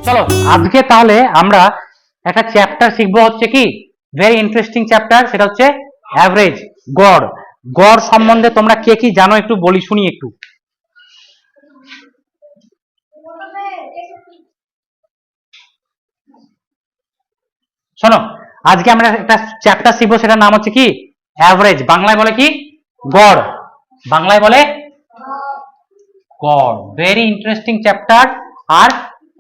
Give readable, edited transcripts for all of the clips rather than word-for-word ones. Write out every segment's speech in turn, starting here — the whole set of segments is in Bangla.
চলো আজকে তাহলে আমরা একটা চ্যাপ্টার শিখবো, হচ্ছে কি ভেরি ইন্টারেস্টিং চ্যাপ্টার, সেটা হচ্ছে অ্যাভারেজ, গড়। গড় সম্বন্ধে তোমরা কে কি জানো একটু বলি শুনি একটু। শোনো, আজকে আমরা একটা চ্যাপ্টার শিখবো, সেটার নাম হচ্ছে কি অ্যাভারেজ। বাংলায় বলে কি গড়, বাংলায় বলে গড়। ভেরি ইন্টারেস্টিং চ্যাপ্টার আর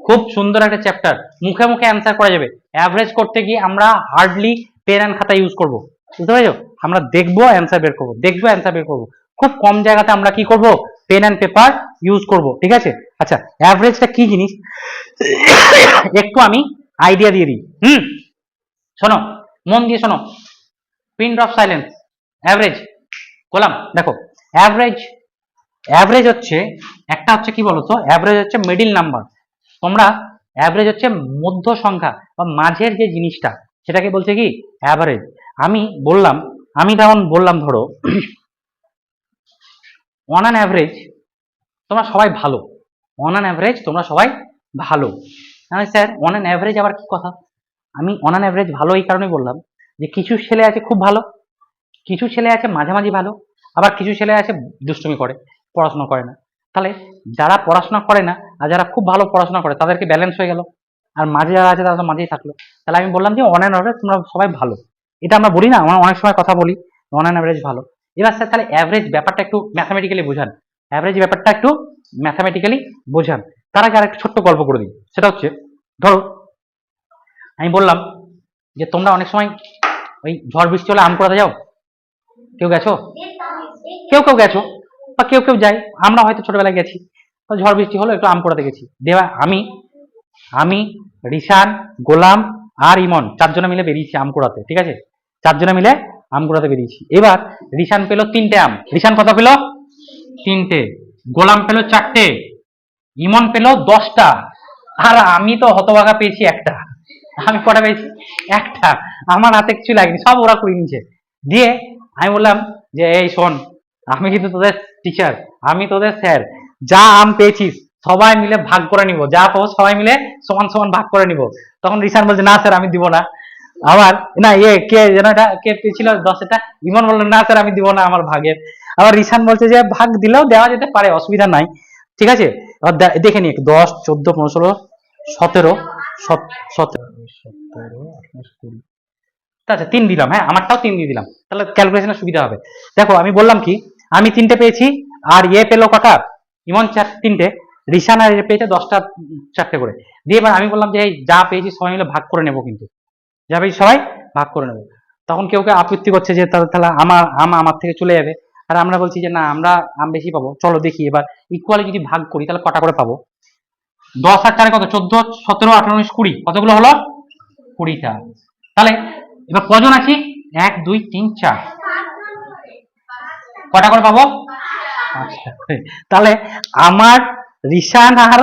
খুব সুন্দর একটা চ্যাপ্টার, মুখে মুখে অ্যান্সার করা যাবে। অ্যাভারেজ করতে গিয়ে আমরা হার্ডলি পেন অ্যান্ড খাতা ইউজ করব, বুঝতে পেরেছো? আমরা দেখবো অ্যান্সার বের করবো, দেখবো অ্যান্সার বের করবো। খুব কম জায়গাতে আমরা কি করব, পেন অ্যান্ড পেপার ইউজ করব, ঠিক আছে? আচ্ছা, অ্যাভারেজটা কি জিনিস একটু আমি আইডিয়া দিয়ে দিই। শোনো, মন দিয়ে শোনো, পিন ড্রপ সাইলেন্স। অ্যাভারেজ গোলাম, দেখো অ্যাভারেজ, অ্যাভারেজ হচ্ছে একটা, হচ্ছে কি বলতো, অ্যাভারেজ হচ্ছে মিডিল নাম্বার। তোমরা অ্যাভারেজ হচ্ছে মধ্য সংখ্যা বা মাঝের যে জিনিসটা, সেটাকে বলছে কি অ্যাভারেজ। আমি বললাম, আমি যেমন বললাম, ধরো অন অ্যান অ্যাভারেজ তোমরা সবাই ভালো, অন অ্যান অ্যাভারেজ তোমরা সবাই ভালো। আমি স্যার অন অ্যান অ্যাভারেজ আবার কি কথা? আমি অন অ্যান অ্যাভারেজ ভালো এই কারণে বললাম যে কিছু ছেলে আছে খুব ভালো, কিছু ছেলে আছে মাঝামাঝি ভালো, আবার কিছু ছেলে আছে দুষ্টুমি করে, পড়াশোনা করে না। তাহলে যারা পড়াশোনা করে না আর যারা খুব ভালো পড়াশোনা করে তাদেরকে ব্যালেন্স হয়ে গেল, আর মাঝে যারা আছে তারা তো মাঝেই থাকলো। তাহলে আমি বললাম যে অন অ্যান অ্যাভারেজ তোমরা সবাই ভালো। এটা আমরা বলি না, আমরা অনেক সময় কথা বলি অন অ্যান অ্যাভারেজ ভালো। এবার স্যার তাহলে অ্যাভারেজ ব্যাপারটা একটু ম্যাথামেটিক্যালি বোঝান, অ্যাভারেজ ব্যাপারটা একটু ম্যাথামেটিক্যালি বোঝান। তার আগে আরেকটা ছোট্ট গল্প করে দিই। সেটা হচ্ছে, ধরো আমি বললাম যে তোমরা অনেক সময় ওই ঝড় বৃষ্টি হলে আম কুড়াতে যাও, কেউ গেছো? কেউ কেউ গেছো বা কেউ কেউ যায়, আমরা হয়তো ছোটবেলায় গেছি। তো ঝড় বৃষ্টি হলো, একটু আম কুড়াতে গেছি। দেওয়া আমি আমি রিশান, গোলাম আর ইমন চারজনে মিলে বেরিয়েছি আম কুড়াতে, ঠিক আছে? চারজনে মিলে আম কুড়াতে বেরিয়েছি। এবার রিশান পেলো 3টে আম। রিশান কত পেলো? 3টে। গোলাম পেলো 4টে। ইমন পেলো 10টা। আর আমি তো হতভাগা পেয়েছি একটা। আমি কটা পেয়েছি? একটা। আমার হাতে কিছু লাগেনি, সব ওরা করে নিয়েছে। দিয়ে আমি বললাম যে এই শোন, আমি কিন্তু তোদের টিচার, আমি তোদের স্যার, যা আম পেয়েছিস সবাই মিলে ভাগ করে নিব, যা পাবো সবাই মিলে সমান সমান ভাগ করে নিব। তখন রিসান বলছে না স্যার আমি দিব না। আবার না, কে যেন এটা কে পেয়েছিল 10টা, ইমন বললো না স্যার আমি দিব না আমার ভাগের। আবার রিসান বলছে যে ভাগ দিলেও দেওয়া যেতে পারে, অসুবিধা নাই, ঠিক আছে? এবার দেখে নি 10, 14, 15, 16, 17, 17, 17, 18, 20। আচ্ছা 3 দিলাম, হ্যাঁ আমারটাও 3 দিয়ে দিলাম, তাহলে ক্যালকুলেশনের সুবিধা হবে। দেখো আমি বললাম কি, আমি 3টে পেয়েছি, আর পেলো কটা, ইমন 3টে, রিশান আর পেয়েছে 10টা, 4টে করে। দিয়ে এবার আমি বললাম যে এই যা পেয়েছি সবাই মিলে ভাগ করে নেবো, কিন্তু যা পেয়েছি সবাই ভাগ করে নেবো। তখন কেউ কেউ আপত্তি করছে যে তাহলে আমার থেকে চলে যাবে। আর আমরা বলছি যে না, আমরা আম বেশি পাবো, চলো দেখি এবার ইকুয়ালি যদি ভাগ করি তাহলে কটা করে পাবো। 10 আর 4 কত, 14, 17, 18, 19, 20, কতগুলো হলো? 20টা। তাহলে এবার কজন আছি? 1, 2, 3, 4, কটা করে পাবো? 5টা করে। তাহলে আমার রিশান আর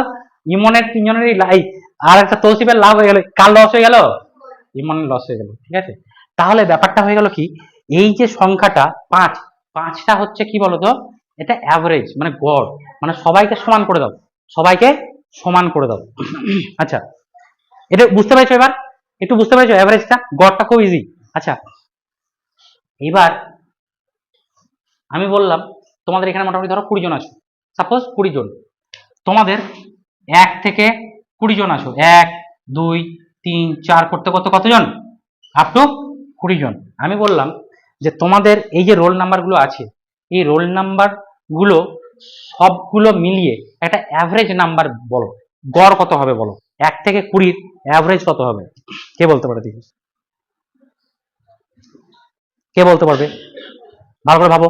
ইমনের 3জনেরই আর একটা তৌসিফের লাভ হয়ে গেল। কার লস হয়ে গেল? ইমনের লস হয়ে গেল, ঠিক আছে? তাহলে ব্যাপারটা হয়ে গেল কি, এই যে সংখ্যাটা 5, 5টা হচ্ছে কি বলতো, এটা অ্যাভারেজ মানে গড়, মানে সবাইকে সমান করে দাও, সবাইকে সমান করে দাও। আচ্ছা, এটা বুঝতে পেরেছো? এবার একটু বুঝতে পেরেছো অ্যাভারেজটা, গড়টা খুব ইজি। আচ্ছা, এবার আমি বললাম তোমাদের এখানে মোটামুটি ধরো 20 জন আছো, সাপোজ 20 জন। তোমাদের 1 থেকে 20 জন আছো, 1, 2, 3, 4 করতে করতে কতজন? আপ টু 20 জন। আমি বললাম যে তোমাদের এই যে রোল নাম্বার গুলো আছে, এই রোল নাম্বার গুলো সবগুলো মিলিয়ে একটা অ্যাভারেজ নাম্বার বলো, গড় কত হবে বলো? 1 থেকে 20 অ্যাভারেজ কত হবে? কে বলতে পারে দেখি? কে বলতে পারবে? ভালো করে ভাবো।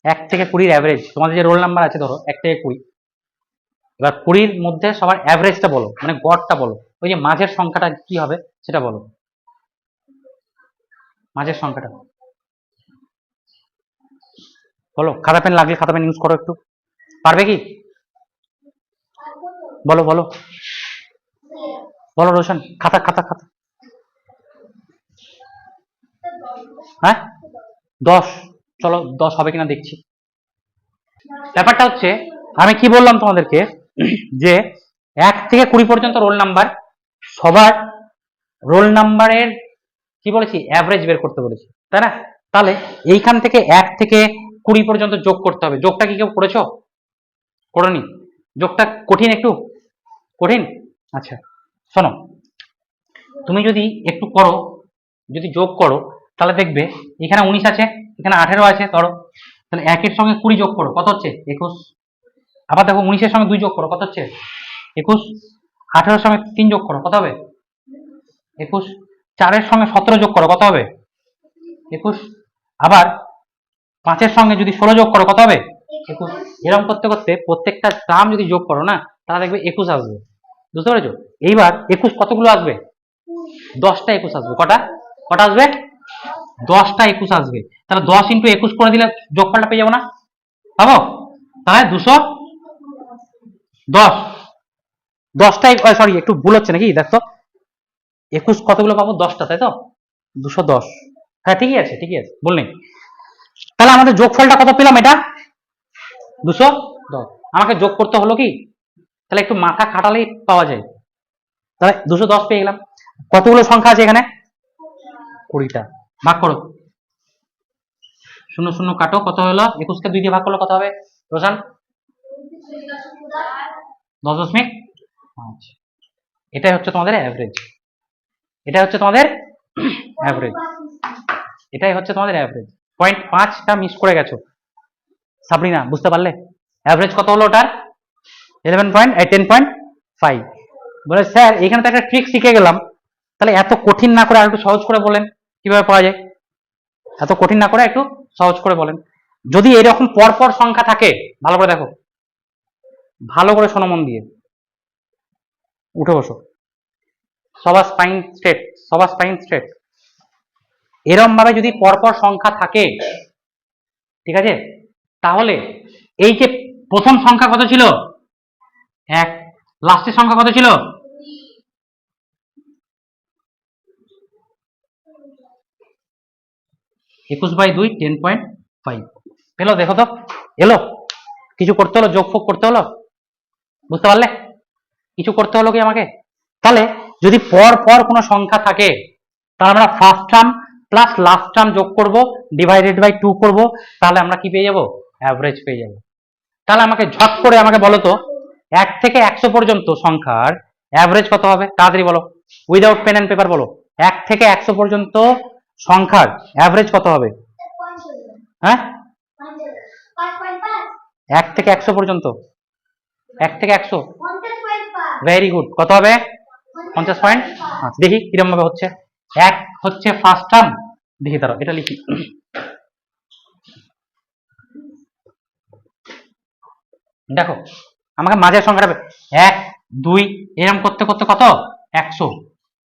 1 থেকে 20 অ্যাভারেজ, তোমাদের যে রোল নাম্বার আছে ধরো 1 থেকে 20, এবার 20-র মধ্যে সবার অ্যাভারেজটা বলো, মানে গড়টা বলো। ওই যে মাঝের সংখ্যাটা কি হবে সেটা বলো, মাঝের সংখ্যাটা বলো। খাতা পেন লাগলে খাতা পেন ইউজ করো একটু, পারবে কি? বলো বলো বলো রোশন, খাতা খাতা খাতা। হ্যাঁ 10, চলো 10 হবে কিনা দেখছি। ব্যাপারটা হচ্ছে আমি কি বললাম তোমাদেরকে, যে 1 থেকে 20 পর্যন্ত রোল নাম্বার, সবার রোল নাম্বারের কি বলেছি অ্যাভারেজ বের করতে বলেছি, তাই না? তাহলে এইখান থেকে 1 থেকে 20 পর্যন্ত যোগ করতে হবে। যোগটা কি কেউ করেছো? করোনি? যোগটা কঠিন, একটু কঠিন। আচ্ছা শোনো, তুমি যদি একটু করো, যদি যোগ করো তাহলে দেখবে এখানে 19 আছে, এখানে 18 আছে, ধরো তাহলে 1-এর সঙ্গে 20 যোগ করো, কত হচ্ছে? 21। আবার দেখো 19-এর সঙ্গে 2 যোগ করো, কত হচ্ছে? 21। 18-এর সঙ্গে 3 যোগ করো, কত হবে? 21। 4-এর সঙ্গে 17 যোগ করো, কত হবে? 21। আবার 5-এর সঙ্গে যদি 16 যোগ করো, কত হবে? 21। এরকম করতে করতে প্রত্যেকটা টার্ম যদি যোগ করো না, তাহলে দেখবে 21 আসবে। বুঝতে পেরেছো? এইবার 21 কতগুলো আসবে? 10টা 21 আসবে। কটা কটা আসবে? 10টা 21 আসবে। তাহলে 10 × 21 করে দিলে যোগফলটা পেয়ে যাবো না? পাবো? তাহলে 210। 10টাই, সরি একটু ভুল হচ্ছে নাকি, দেখো 21 কতগুলো পাবো? 10টা, তাই তো? 210। হ্যাঁ ঠিকই আছে, ঠিকই আছে, ভুল নেই। তাহলে আমাদের যোগফলটা কত পেলাম? এটা 210। আমাকে যোগ করতে হলো কি? তাহলে একটু মাথা খাটালেই পাওয়া যায়। তাহলে 210 পেয়ে গেলাম। কতগুলো সংখ্যা আছে এখানে? 20টা। ভাগ করো, 0 0 কাটো, কত হলো? 21কে 2 দিয়ে ভাগ করলে কত হবে রোশান? 10.5। এটাই হচ্ছে তোমাদের অ্যাভারেজ। এটা হচ্ছে তোমাদের অ্যাভারেজ। এটাই হচ্ছে তোমাদের অ্যাভারেজ। 0.5টা মিস করে গেছো সাবরিনা, বুঝতে পারলে? অ্যাভারেজ কত হলো ওটার? 10.5। বলে স্যার এখানে তো একটা ট্রিক শিখে গেলাম, তাহলে এত কঠিন না করে আর একটু সহজ করে বলেন কিভাবে পাওয়া যায়। এত কঠিন না করে একটু সহজ করে বলেন। যদি এরকম পরপর সংখ্যা থাকে, ভালো করে দেখো, ভালো করে শোনো মন দিয়ে, উঠে বসো, সবার স্পাইন স্ট্রেট, সবার স্পাইন স্ট্রেট। এরম ভাবে যদি পরপর সংখ্যা থাকে, ঠিক আছে, তাহলে এই যে প্রথম সংখ্যা কত ছিল? 1। লাস্টের সংখ্যা কত ছিল? 21/2 10.5 এলো। দেখো তো এলো? কিছু করতে হলো? যোগ ফোগ করতে হলো? বুঝতে পারলে? কিছু করতে হলো কি আমাকে? তাহলে যদি পর পর কোনো সংখ্যা থাকে, তাহলে আমরা first term plus last term যোগ করব, ডিভাইডেড বাই 2 করব, তাহলে আমরা কি পেয়ে যাব? অ্যাভারেজ পেয়ে যাব। তাহলে আমাকে ঝট করে আমাকে বলো তো, 1 থেকে 100 পর্যন্ত সংখ্যার অ্যাভারেজ কত হবে? তাড়াতাড়ি বলো, উইদাউট পেন এন্ড পেপার বলো। 1 থেকে 100 পর্যন্ত সংখ্যার অ্যাভারেজ কত হবে? হ্যাঁ, 1 থেকে 100 পর্যন্ত, 1 থেকে 100, ভেরি গুড। কত হবে? 50 পয়েন্ট। দেখি কিরকম ভাবে হচ্ছে। 1 হচ্ছে ফার্স্ট টার্ম, দেখি দাঁড়াও এটা লিখি। দেখো আমাকে মাঝের সংখ্যাটা 1 2 এরকম করতে করতে কত? 100।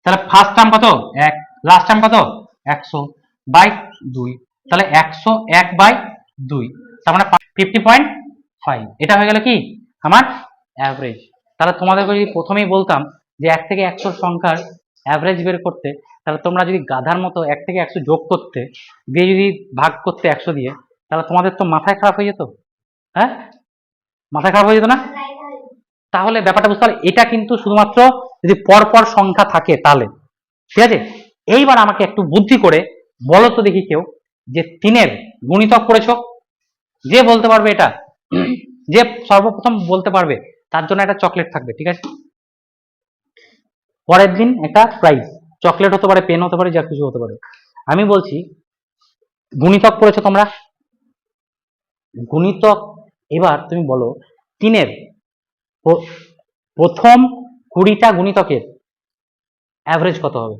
তাহলে ফার্স্ট টার্ম কত? 1, লাস্ট টার্ম কত? 100/2, তাহলে 101/2, তার মানে 50.5। এটা হয়ে গেল কি আমার অ্যাভারেজ। তাহলে তোমাদেরকে যদি প্রথমেই বলতাম যে 1 থেকে 100 সংখ্যার অ্যাভারেজ বের করতে, তাহলে তোমরা যদি গাধার মতো 1 থেকে 100 যোগ করতে, দিয়ে যদি ভাগ করতে 100 দিয়ে, তাহলে তোমাদের তো মাথায় খারাপ হয়ে যেত। হ্যাঁ, মাথা খারাপ হয়ে যেত না? তাহলে ব্যাপারটা বুঝতে পারলে? এটা কিন্তু শুধুমাত্র যদি পরপর সংখ্যা থাকে তাহলে, ঠিক আছে। এইবার আমাকে একটু বুদ্ধি করে বলো তো দেখি কেউ, যে 3-এর গুণিতক করেছো, যে বলতে পারবে এটা, যে সর্বপ্রথম বলতে পারবে তার জন্য একটা চকলেট থাকবে, ঠিক আছে? পরের দিন একটা প্রাইজ, চকলেট হতে পারে, পেন হতে পারে, যা কিছু হতে পারে। আমি বলছি গুণিতক করেছো তোমরা, গুণিতক। এবার তুমি বলো 3-এর প্রথম 20টা গুণিতকের অ্যাভারেজ কত হবে?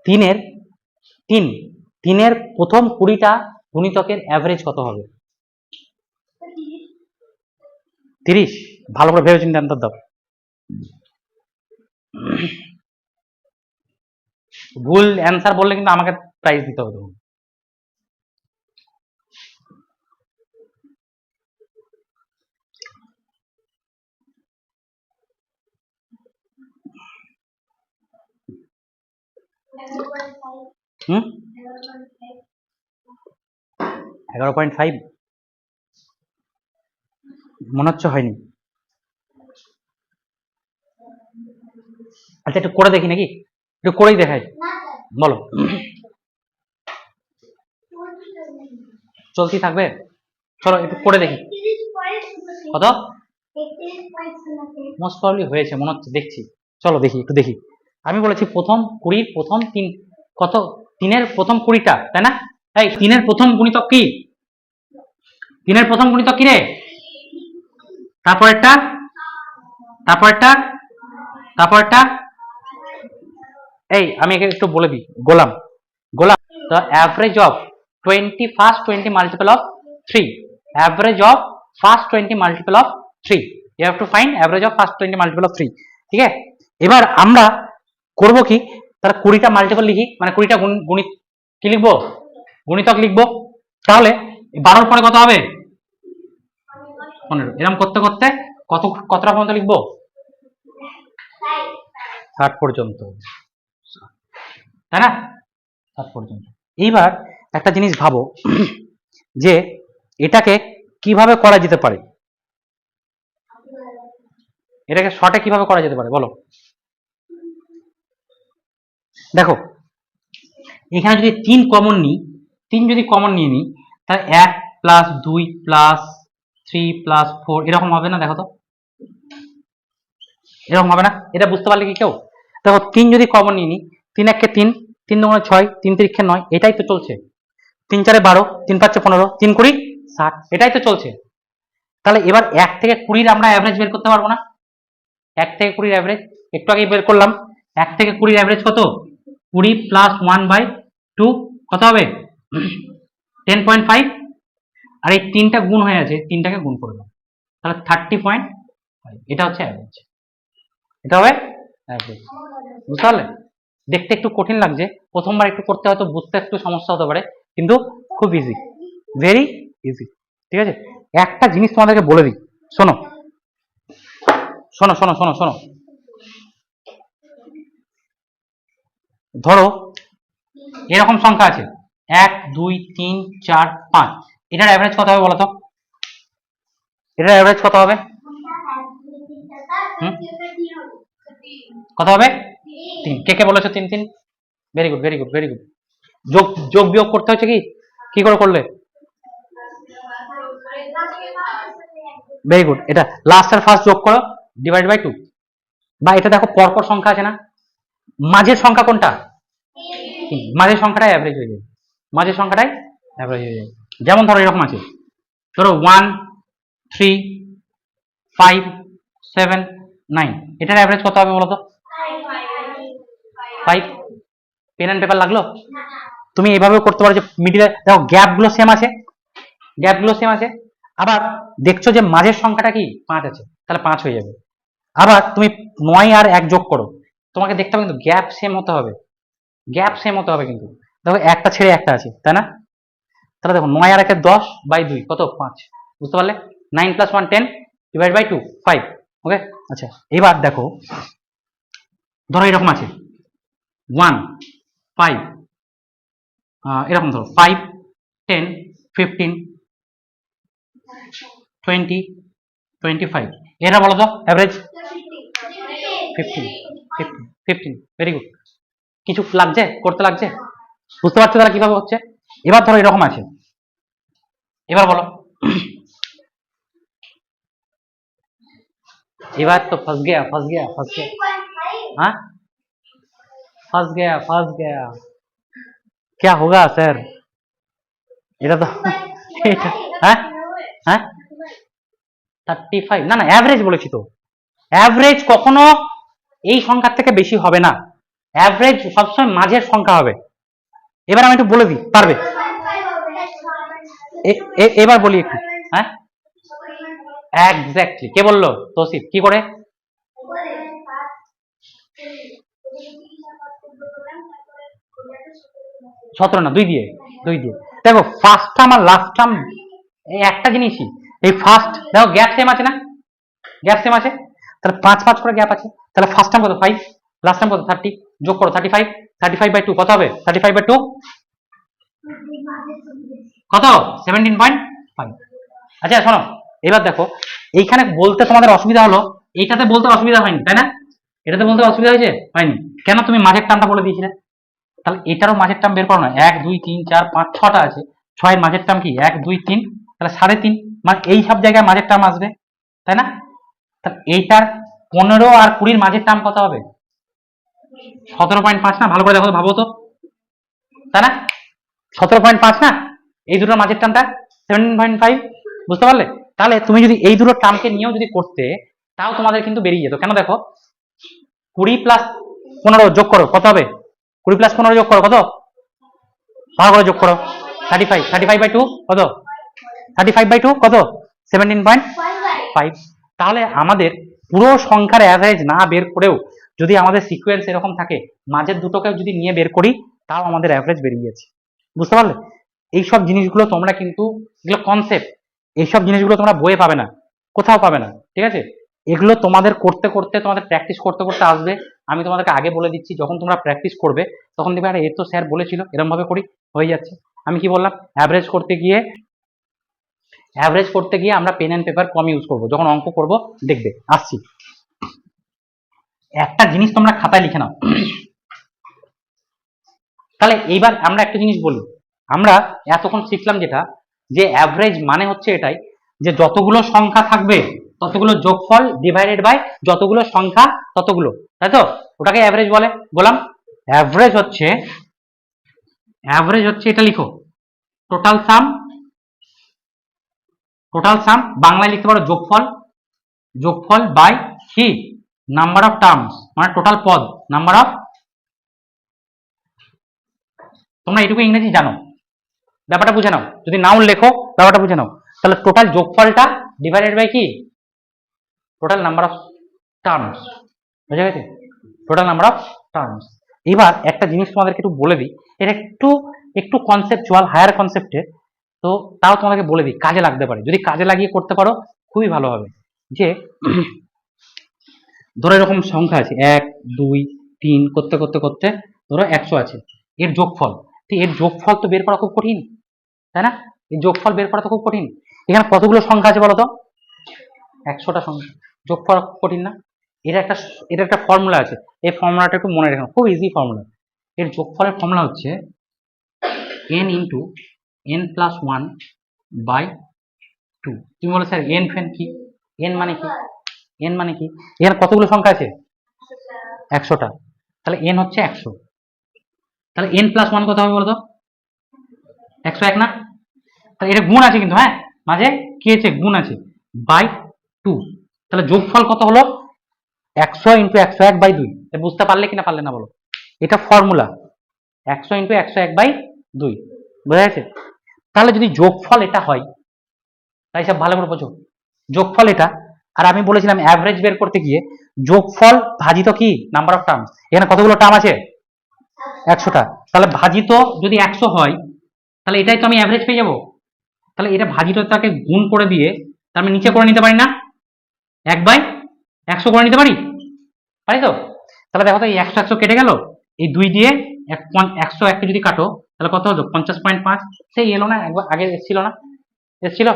3-এর 3 3-এর প্রথম 20টা গুণিতকের অ্যাভারেজ কত হবে? 30। ভালো করে ভেবে চিন্তে অ্যান্সার দাও। ভুল অ্যান্সার বললে কিন্তু আমাকে প্রাইজ দিতে হবে তখন। হুম, 11.5 মনে হচ্ছে হয়নি। আচ্ছা একটু করে দেখি নাকি, একটু করেই দেখাই, বলো। চলতেই থাকবে, চলো একটু করে দেখি। কত? মোস্ট প্রবাবলি হয়েছে মনে হচ্ছে, দেখছি, চলো দেখি, একটু দেখি। আমি বলেছি প্রথম 20 প্রথম 3 কত, 3-এর প্রথম 20টা, তাই না? এই 3-এর প্রথম গুণিতক কি? 3-এর প্রথম গুণিতক কি রে? তারপরেরটা, তারপরেরটা, তারপরেরটা। এই আমি একে একটু বলে দিই, গোলাম, গোলাম, the average of 20 first 20 multiple of 3, average of first 20 multiple of 3, you have to find average of first 20 multiple of 3, ঠিক আছে? এবার আমরা করব কি, তার 20টা মাল্টিপল লিখি, মানে 20টা গুণিত কি লিখবো, গুণিতক লিখবো। তাহলে 12 পরে কত হবে? 15। এরকম করতে করতে কতটা পর্যন্ত লিখবো? 60 পর্যন্ত, তাই না? 60 পর্যন্ত। এইবার একটা জিনিস ভাবো যে এটাকে কিভাবে করা যেতে পারে, এটাকে শর্টে কিভাবে করা যেতে পারে বলো। দেখো এখানে যদি 3 কমন নিই, 3 যদি কমন নিয়ে নিই, তাহলে 1 প্লাস 2 প্লাস 3 প্লাস 4 এরকম হবে না? দেখো তো এরকম হবে না? এটা বুঝতে পারলে কি কেউ? দেখো 3 যদি কমন নিয়ে নিই, 3 1 3, 3 2 6, 3 3 9, এটাই তো চলছে। 3 4 12, 3 5 15, 3 20 60, এটাই তো চলছে। তাহলে এবার 1 থেকে 20 আমরা অ্যাভারেজ বের করতে পারবো না? 1 থেকে 20 অ্যাভারেজ একটু আগে বের করলাম। 1 থেকে 20 অ্যাভারেজ কত? 20 প্লাস 1/2 কত হবে? 10.5। আর এই 3টা গুণ হয়ে আছে, 3টাকে গুণ করে দাও, তাহলে 30.5, এটা হচ্ছে অ্যাভারেজ, এটা হবে অ্যাভারেজ। বুঝতে পারলে? দেখতে একটু কঠিন লাগছে, প্রথমবার একটু করতে হয়তো বুঝতে একটু সমস্যা হতে পারে, কিন্তু খুব ইজি, ভেরি ইজি, ঠিক আছে? একটা জিনিস তোমাদেরকে বলে দিই, শোনো শোনো শোনো শোনো শোনো, ধরো এরকম সংখ্যা আছে 1 2 3 4 5, এটার অ্যাভারেজ কত হবে বলো তো? এটার অ্যাভারেজ কত হবে? কত হবে? 3। কে কে বলেছো 3 3? Very good, very good, very good. যোগ যোগ বিয়োগ করতে হচ্ছে কি, কি করে করলে? Very good. এটা লাস্ট আর ফার্স্ট যোগ করো, ডিভাইড বাই 2, বা এটা দেখো পরপর সংখ্যা আছে না, মাঝের সংখ্যা কোনটা? মাঝের সংখ্যাটাই অ্যাভারেজ হয়ে যায়, মাঝের সংখ্যাটাই অ্যাভারেজ হয়ে যায়। যেমন ধরো এরকম আছে, ধরো 1 3 5 7 9, এটার অ্যাভারেজ কত হবে বলো তো? 5। পেন অ্যান্ড পেপার লাগলো? তুমি এইভাবেও করতে পারো যে মিডিলে দেখো গ্যাপ গুলো সেম আছে, গ্যাপ গুলো সেম আছে, আবার দেখছো যে মাঝের সংখ্যাটা কি 5 আছে, তাহলে 5 হয়ে যাবে। আবার তুমি 9 আর 1 যোগ করো, তোমাকে দেখতে হবে কিন্তু গ্যাপ সেম হতে হবে, গ্যাপ সেম হতে হবে কিন্তু। দেখো একটা ছেড়ে একটা আছে, তাই না? তাহলে দেখো 9 আর 1 10/2 কত? 5। বুঝতে পারলে? 9 + 1 10, ডিভাইড বাই 2 5। ওকে, আচ্ছা এবার দেখো ধরো এরকম আছে 1 5, এরকম ধরো 5 10 15 20 25, এরা বলো তো অ্যাভারেজ? 15 15 15, very good. কিছু লাগছে করতে, লাগছে? বুঝতে পারছো তাহলে কিভাবে হচ্ছে? এবার ধরো এরকম আছে, এবার বলো। এবার তো फंस गया फंस गया फंस गया, हाँ फंस गया फंस गया, क्या होगा सर? এটা তো এটা, হ্যাঁ হ্যাঁ 35, না না অ্যাভারেজ বলেছি তো, অ্যাভারেজ কখনো এই সংখ্যার থেকে বেশি হবে না, অ্যাভারেজ সবসময় মাঝের সংখ্যা হবে। এবার আমি একটু বলে দিই, পারবে? এবার বলি একটু, হ্যাঁ এক্স্যাক্টলি। কে বললো? তৌসিফ। কি করে? 17 না 2 দিয়ে, 2 দিয়ে। দেখো ফার্স্ট টার্ম আর লাস্ট টার্ম এই একটা জিনিসই, এই ফার্স্ট দেখো গ্যাপ সেম আছে না, গ্যাপ সেম আছে, তাহলে 5 5 করে গ্যাপ আছে, তাহলে ফার্স্ট টার্ম কত 5, লাস্ট টার্ম কত 30, যোগ করো 35, 35/2 কত হবে? 35/2 কত? 17.5। আচ্ছা শোনো, এবার দেখো এইখানে বলতে তোমাদের অসুবিধা হলো, এইটাতে বলতে অসুবিধা হয়নি, তাই না? এটাতে বলতে অসুবিধা হয়েছে? হয়নি। কেন? তুমি মাঝের টার্মটা বলে দিয়েছিলে। তাহলে এটারও মাঝের টার্ম বের করো না। 1 2 3 4 5 6টা আছে, 6 এর মাঝের টার্ম কি 1 2 3, তাহলে 3.5, মানে এই সব জায়গায় মাঝের টার্ম আসবে, তাই না? তাহলে এইটার 15 আর 20 মাঝের টার্ম কত হবে? 17.5 না? ভালো করে দেখো, ভাবো তো, তাই না? 17.5 না? এই দুটোর মাঝের টার্মটা 17.5, বুঝতে পারলে? তাহলে তুমি যদি এই দুটো টার্মকে নিয়েও যদি করতে, তাও তোমাদের কিন্তু বেরিয়ে যেত। কেন? দেখো 20 প্লাস 15 যোগ করো, কত হবে? 20 প্লাস 15 যোগ করো, কত? ভালো করে যোগ করো। 35, 35/2 কত? 35/2 কত? 17.5। তাহলে আমাদের পুরো সংখ্যার অ্যাভারেজ না বের করেও যদি আমাদের সিকোয়েন্স এরকম থাকে, মাঝের দুটোকে যদি নিয়ে বের করি, তাও আমাদের অ্যাভারেজ বেরিয়ে যাচ্ছে। বুঝতে পারলে? এইসব জিনিসগুলো তোমরা কিন্তু, এগুলো কনসেপ্ট, এইসব জিনিসগুলো তোমরা বইয়ে পাবে না, কোথাও পাবে না, ঠিক আছে? এগুলো তোমাদের করতে করতে, তোমাদের প্র্যাকটিস করতে করতে আসবে। আমি তোমাদেরকে আগে বলে দিচ্ছি, যখন তোমরা প্র্যাকটিস করবে তখন দেখবে আরে এর তো স্যার বলেছিল, এরকম ভাবে করি, হয়ে যাচ্ছে। আমি কি বললাম? অ্যাভারেজ করতে গিয়ে আমরা পেন অ্যান্ড পেপার কম ইউজ করব, যখন অঙ্ক করব দেখবে। আসছি, একটা জিনিস তোমরা খাতায় লিখে নাও। তাহলে এইবার আমরা একটা জিনিস বলি, আমরা এতক্ষণ শিখলাম যেটা, যে অ্যাভারেজ মানে হচ্ছে এটাই, যে যতগুলো সংখ্যা থাকবে ততগুলো যোগফল ডিভাইডেড বাই যতগুলো সংখ্যা ততগুলো, তাই তো? ওটাকে অ্যাভারেজ বলে। বললাম অ্যাভারেজ হচ্ছে এটা লিখো, টোটাল সাম, বাংলায় লিখতে পারো যোগফল বাই কি, নাম্বার অফ টার্মস, মানে টোটাল পদ, নাম্বার অফ, তোমরা এটুকু ইংরেজি জানো, ব্যাপারটা বুঝে নাও। যদি নাও লেখো, ব্যাপারটা বুঝে নাও। তাহলে টোটাল যোগফলটা ডিভাইডেড বাই কি, টোটাল নাম্বার অফ টার্মস, বুঝে গেছে? Total number of terms. এবার একটা জিনিস তোমাদেরকে একটু বলে দিই, এটা একটু একটু কনসেপচুয়াল, হায়ার কনসেপ্টের, তো তাও তোমাদেরকে বলে দিই, কাজে লাগতে পারে। যদি কাজে লাগিয়ে করতে পারো খুবই ভালো হবে। যে ধরো এরকম সংখ্যা আছে 1 2 3 করতে করতে করতে ধরো 100 আছে, এর যোগফল, তো এর যোগফল তো বের করা খুব কঠিন, তাই না? এই যোগফল বের করা তো খুব কঠিন। এখানে কতগুলো সংখ্যা আছে বলো তো? 100টা সংখ্যা, যোগফল কঠিন না? এটা একটা ফর্মুলা আছে, এই ফর্মুলাটা একটু মনে রাখো, খুব ইজি ফর্মুলা। এর যোগফলের ফর্মুলা হচ্ছে n into n plus 1 by 2। তুমি বলো স্যার n ফেন কি, n মানে কি, এখানে কতগুলো সংখ্যা আছে? 100টা, তাহলে n হচ্ছে 100। তাহলে n প্লাস 1 কত হবে বলো তো? 101 না? তাহলে এটা গুণ আছে কিন্তু, হ্যাঁ, মাঝে কি আছে, গুণ আছে, বাই 2। তাহলে যোগফল কত হলো? 100 ইন্টু 101 বাই 2। বুঝতে পারলে কিনা পারলে না বলো? এটা ফর্মুলা, 100 ইন্টু 101 বাই 2, বোঝা গেছে? তাহলে যদি যোগফল এটা হয়, তাই সব ভালো করে বোঝো, যোগফল এটা, আর আমি বলেছিলাম অ্যাভারেজ বের করতে গিয়ে যোগফল ভাজিত কি, নাম্বার অফ টার্মস। এখানে কতগুলো টার্ম আছে? 100টা। তাহলে ভাজিত যদি 100 হয়, তাহলে এটাই তো আমি অ্যাভারেজ পেয়ে যাবো। তাহলে এটা ভাজিতটাকে গুণ করে দিয়ে তার আমি নিচে করে নিতে পারি না, 1/100 করে নিতে পারি, তো? তাহলে দেখো তো, এই 100 কেটে গেল, এই 2 দিয়ে 101কে যদি কাটো, তাহলে কত হলো? 50.5। সেই এলো না, একবার আগে এসেছিল না? এসেছিল,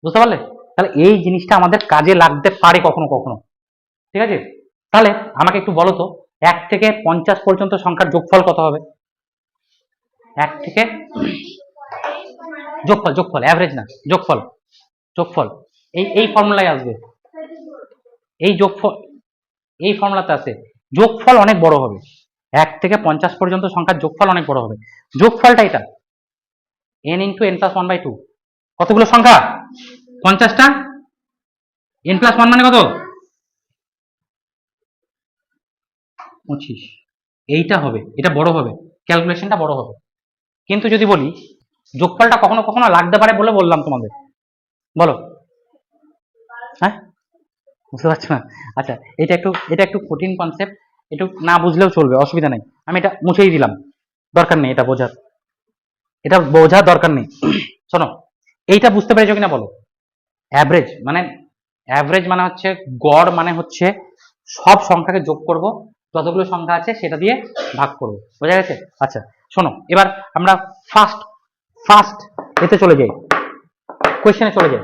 বুঝতে পারলে? তাহলে এই জিনিসটা আমাদের কাজে লাগতে পারে কখনো কখনো, ঠিক আছে? তাহলে আমাকে একটু বলো তো, 1 থেকে 50 পর্যন্ত সংখ্যার যোগফল কত হবে? 1 থেকে যোগফল অ্যাভারেজ না, যোগফল এই ফর্মুলায় আসবে, এই ফর্মুলাতে আছে। যোগফল অনেক বড় হবে, 1 থেকে 50 পর্যন্ত সংখ্যার যোগফল অনেক বড় হবে। যোগফলটা এটা n ইন্টু n প্লাস 1/2। কতগুলো সংখ্যা? 50টা। n প্লাস 1 মানে কত? 25। এইটা হবে, এটা বড় হবে, ক্যালকুলেশনটা বড় হবে। কিন্তু যদি বলি যোগফলটা কখনো কখনো লাগতে পারে বলে বললাম তোমাদের, বলো, হ্যাঁ, বুঝতে পারছো না? আচ্ছা, এটা একটু কঠিন কনসেপ্ট, একটু না বুঝলেও চলবে, অসুবিধা নেই। আমি এটা মুছেই দিলাম, দরকার নেই এটা বোঝার দরকার নেই। শোনো, এইটা বুঝতে পেরেছো কিনা বলো? অ্যাভারেজ মানে হচ্ছে গড়, মানে হচ্ছে সব সংখ্যাকে যোগ করব, যতগুলো সংখ্যা আছে সেটা দিয়ে ভাগ করব, বোঝা গেছে? আচ্ছা শোনো, এবার আমরা ফার্স্ট এতে চলে যাই, কোয়েশ্চেনে চলে যাই।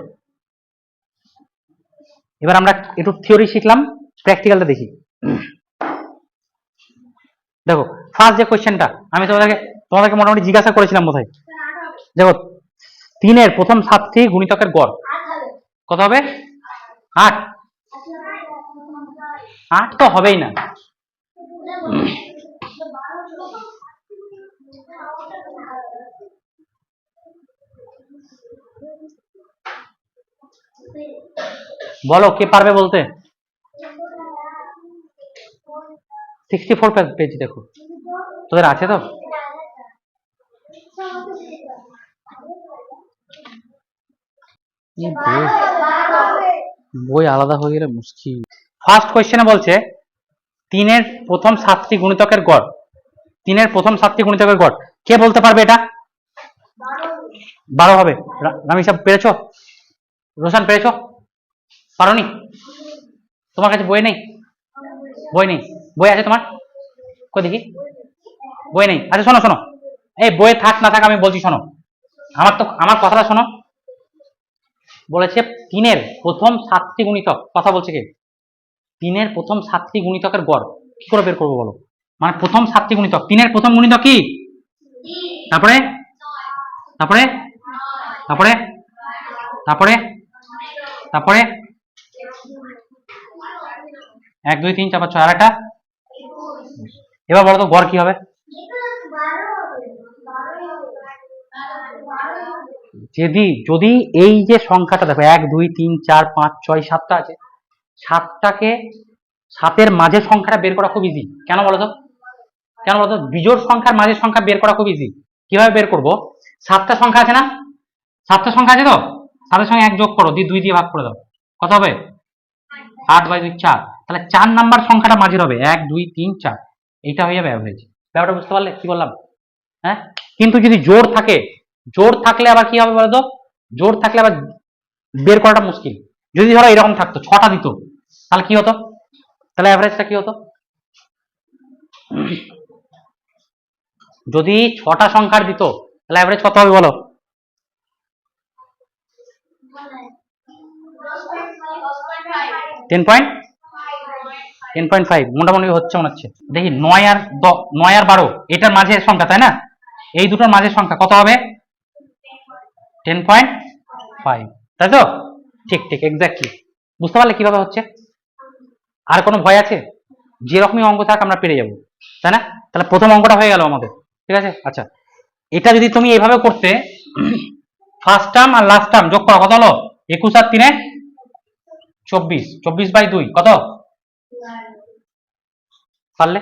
এবার আমরা একটু থিওরি শিখলাম, প্র্যাকটিক্যালটা দেখি। দেখো ফার্স্ট যে কোয়েশ্চেনটা আমি তোমাদেরকে মোটামুটি জিজ্ঞাসা করেছিলাম বোধহয়। দেখো 3-এর প্রথম 7টি গুণিতকের গড় কত হবে? 8। 8 তো হবেই না। বলো কে পারবে বলতে? 64 পেজ দেখো, তোদের আছে তো? বই আলাদা হয়ে গেলে মুশকিল। ফার্স্ট কোয়েশ্চেনে বলছে 3-এর প্রথম 7টি গুণিতকের গড়। 3-এর প্রথম 7টি গুণিতকের গড় কে বলতে পারবে? এটা 12 হবে। রামি সাহেব পেরেছো? রোশন পেরেছো? পারোনি? তোমার কাছে বই নেই? বই নেই? বই আছে তোমার? কই দেখি। বই নেই? আচ্ছা শোনো শোনো, এই বই থাক না থাক আমি বলছি শোনো, আমার কথাটা শোনো। বলেছে 3-এর প্রথম 7টি গুণিতক, কথা বলছে কে? 3-এর প্রথম 7টি গুণিতকের গড় কি করে বের করবো বলো? মানে প্রথম 7টি গুণিতক, 3-এর প্রথম গুণিতক কি? তারপরে তারপরে তারপরে তারপরে তারপরে 1 2 3 4 5 6 আর একটা। এবার বলো তো গড় কি হবে? যদি এই যে সংখ্যাটা দেখো 1 2 3 4 5 6 7টা আছে, 7টাকে 7-এর মাঝের সংখ্যাটা বের করা খুব ইজি। কেন বলতো? কেন বলতো? বিজোড় সংখ্যার মাঝের সংখ্যা বের করা খুব ইজি। কিভাবে বের করব? 7টা সংখ্যা আছে না? 7টা সংখ্যা আছে তো, 7-এর সঙ্গে 1 যোগ করো, দিয়ে 2 দিয়ে ভাগ করে দাও, কত হবে? 8/2 4। তাহলে 4 নাম্বার সংখ্যাটা মাঝের হবে 1 2 3 4, এইটা হয়ে যাবে অ্যাভারেজ। ব্যাপারটা বুঝতে পারলে কি বললাম? হ্যাঁ, কিন্তু যদি জোর থাকে, জোর থাকলে আবার কি হবে বলতো? জোর থাকলে আবার বের করাটা মুশকিল। যদি ধরো এরকম থাকতো 6টা দিত, তাহলে কি হতো? তাহলে অ্যাভারেজটা কি হতো? যদি 6টা সংখ্যার দিত তাহলে অ্যাভারেজ কত হবে বলো? 10.5 মোটামুটি হচ্ছে মনে হচ্ছে। দেখি 9 আর 12 এটার মাঝের সংখ্যা, তাই না? এই দুটোর মাঝের সংখ্যা কত হবে? 10.5, তাই তো? ঠিক ঠিক এক্স্যাক্টলি। বুঝতে পারলে কিভাবে হচ্ছে? আর কোনো ভয় আছে? যেরকমই অঙ্ক থাক আমরা পেরে যাবো, তাই না? তাহলে প্রথম অঙ্কটা হয়ে গেল আমাদের, ঠিক আছে? আচ্ছা, এটা যদি তুমি এইভাবে করতে, ফার্স্ট টার্ম আর লাস্ট টার্ম যোগ করো, কত হলো? 21 আর 3 24, 24/2 কত? পারলে?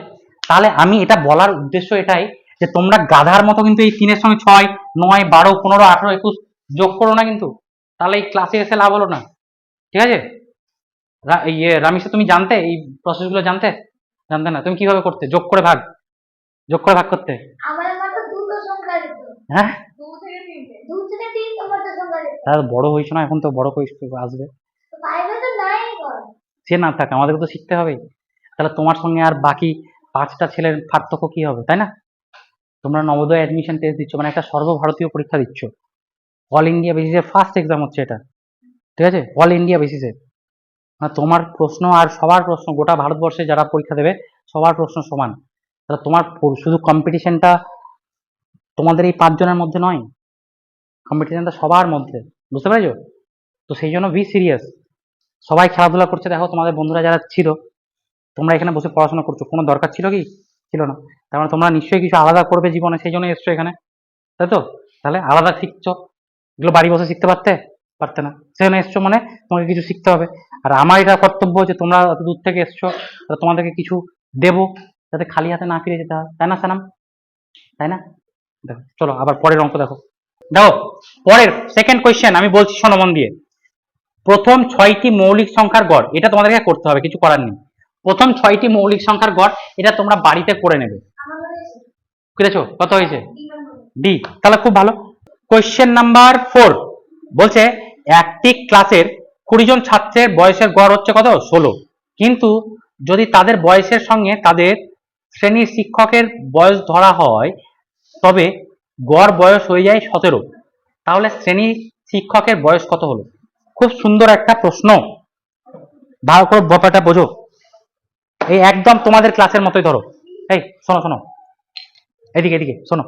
তাহলে আমি এটা বলার উদ্দেশ্য এটাই যে তোমরা গাধার মতো কিন্তু এই 3-এর সঙ্গে 6 9 12 15 18 21 যোগ করো না কিন্তু, তাহলে এই ক্লাসে এসে লাভ হলো না, ঠিক আছে? রামিসা তুমি জানতে এই প্রসেসগুলো? জানতে না? তুমি কিভাবে করতে? যোগ করে ভাগ করতে? হ্যাঁ, তাহলে বড় হয়েছো না এখন, তো বড় আসবে। সে না থাক, আমাদের তো শিখতে হবে। তাহলে তোমার সঙ্গে আর বাকি 5টা ছেলের পার্থক্য কি হবে, তাই না? তোমরা নবোদয় অ্যাডমিশন টেস্ট দিচ্ছ, মানে একটা সর্বভারতীয় পরীক্ষা দিচ্ছ, অল ইন্ডিয়া বেসিসে ফার্স্ট এক্সাম হচ্ছে এটা, ঠিক আছে? অল ইন্ডিয়া বেসিসে। মানে তোমার প্রশ্ন আর সবার প্রশ্ন, গোটা ভারতবর্ষে যারা পরীক্ষা দেবে সবার প্রশ্ন সমান। তাহলে তোমার শুধু কম্পিটিশনটা তোমাদের এই 5 জনের মধ্যে নয়, কম্পিটিশনটা সবার মধ্যে, বুঝতে পেরেছো? তো সেই জন্য বি সিরিয়াস। সবাই খেলাধুলা করছে, দেখো তোমাদের বন্ধুরা যারা ছিল, তোমরা এখানে বসে পড়াশোনা করছো, কোনো দরকার ছিল কি? ছিল না। তার মানে তোমরা নিশ্চয়ই কিছু আলাদা করবে জীবনে, সেই জন্য এসছো এখানে, তাই তো? তাহলে আলাদা শিখছো, এগুলো বাড়ি বসে শিখতে পারতে না, সেখানে এসছো মানে তোমাকে কিছু শিখতে হবে। আর আমার এটা কর্তব্য যে তোমরা অত দূর থেকে এসছো, তোমাদেরকে কিছু দেবো, যাতে খালি হাতে না ফিরে যেতে হয়, তাই না সানাম? তাই না? দেখো চলো আবার পরের অঙ্ক দেখো। দেখো পরের সেকেন্ড কোয়েশ্চেন আমি বলছি, শোনো মন দিয়ে। প্রথম 6টি মৌলিক সংখ্যার গড়, এটা তোমাদেরকে করতে হবে, কিছু করার নেই। প্রথম 6টি মৌলিক সংখ্যার গড়, এটা তোমরা বাড়িতে করে নেবে। বুঝেছো কত হয়েছে? ডি। তাহলে খুব ভালো। কোয়েশ্চেন নাম্বার 4 বলছে একটি ক্লাসের 20 জন ছাত্রের বয়সের গড় হচ্ছে কত? 16। কিন্তু যদি তাদের বয়সের সঙ্গে তাদের শ্রেণীর শিক্ষকের বয়স ধরা হয়, তবে গড় বয়স হয়ে যায় 17। তাহলে শ্রেণীর শিক্ষকের বয়স কত হলো? খুব সুন্দর একটা প্রশ্ন, ভালো করে ব্যাপারটা বোঝো। এই একদম তোমাদের ক্লাসের মতোই ধরো, এই শোনো শোনো, এদিকে এদিকে শোনো,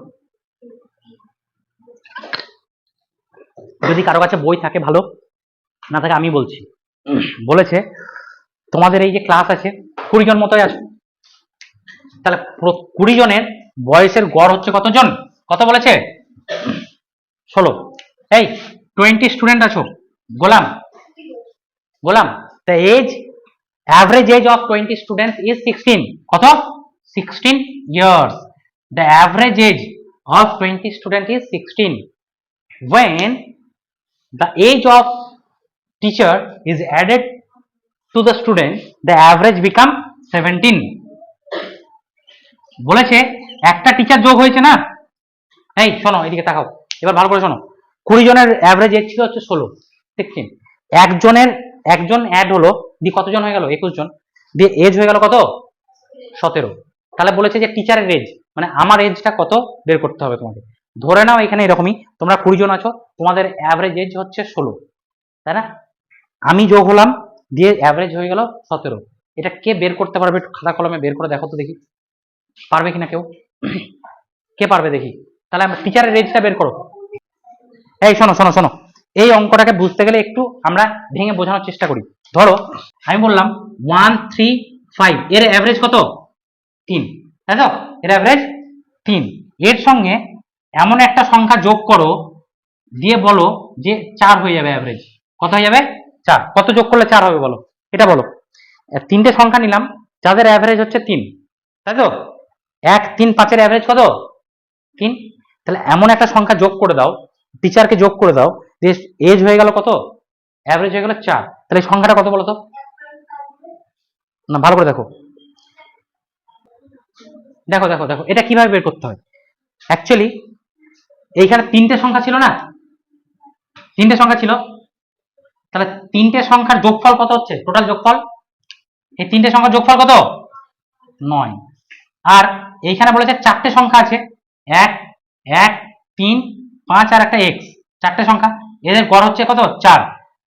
যদি কারো কাছে বই থাকে ভালো, না থাকে আমি বলছি। বলেছে তোমাদের এই যে ক্লাস আছে 20 জন মতোই আছে, তাহলে 20 জনের বয়সের গড় হচ্ছে কতজন? কত বলেছে? 16। এই 20 স্টুডেন্ট আছো, গোলাম গোলাম, the age average age of 20 students is 16, কত? 16 years. The average age of 20 student is 16. When the age of teacher is added to the student, the average become 17. বলেছে একটা টিচার যোগ হয়েছে না, এই শোনো এদিকে তাকাও, এবার ভালো করে শোনো। 20 জনের অ্যাভারেজ এজ ছিল হচ্ছে 16, 16। একজন অ্যাড হলো, দিয়ে কতজন হয়ে গেল? 21 জন, দিয়ে এজ হয়ে গেল কত? 17। তাহলে বলেছে যে টিচারের এজ, মানে আমার এজটা কত বের করতে হবে তোমাকে। ধরে নাও এখানে এরকমই তোমরা 20 জন আছো, তোমাদের অ্যাভারেজ এজ হচ্ছে 16, তাই না? আমি যোগ হলাম, দিয়ে অ্যাভারেজ হয়ে গেল 17। এটা কে বের করতে পারবে? একটু খাতা কলমে বের করে দেখো তো দেখি, পারবে কিনা কেউ? কে পারবে দেখি? তাহলে টিচারের এজটা বের করো। এই শোনো শোনো শোনো, এই অঙ্কটাকে বুঝতে গেলে একটু আমরা ভেঙে বোঝানোর চেষ্টা করি। ধরো আমি বললাম 1 3 5, এর অ্যাভারেজ কত? 3, তাই তো? এর অ্যাভারেজ 3। এর সঙ্গে এমন একটা সংখ্যা যোগ করো, দিয়ে বলো যে 4 হয়ে যাবে অ্যাভারেজ। কত হয়ে যাবে? 4। কত যোগ করলে 4 হবে বলো, এটা বলো। তিনটে সংখ্যা নিলাম যাদের অ্যাভারেজ হচ্ছে 3, তাই তো? 1 3 5 এর অ্যাভারেজ কত? 3। তাহলে এমন একটা সংখ্যা যোগ করে দাও, টিচারকে যোগ করে দাও, যে এজ হয়ে গেল কত? অ্যাভারেজ হয়ে গেল 4। তাহলে সংখ্যাটা কত বলো তো? না ভালো করে দেখো, দেখো দেখো দেখো, এটা কিভাবে বের করতে হয়। অ্যাকচুয়ালি এইখানে তিনটে সংখ্যা ছিল না, তিনটে সংখ্যা ছিল, তাহলে তিনটে সংখ্যার যোগফল কত হচ্ছে? টোটাল যোগফল, এই তিনটে সংখ্যার যোগফল কত? 9। আর এইখানে বলেছে চারটে সংখ্যা আছে, 1 1 3 5 আর একটা x, চারটে সংখ্যা, এদের গড় হচ্ছে কত? 4।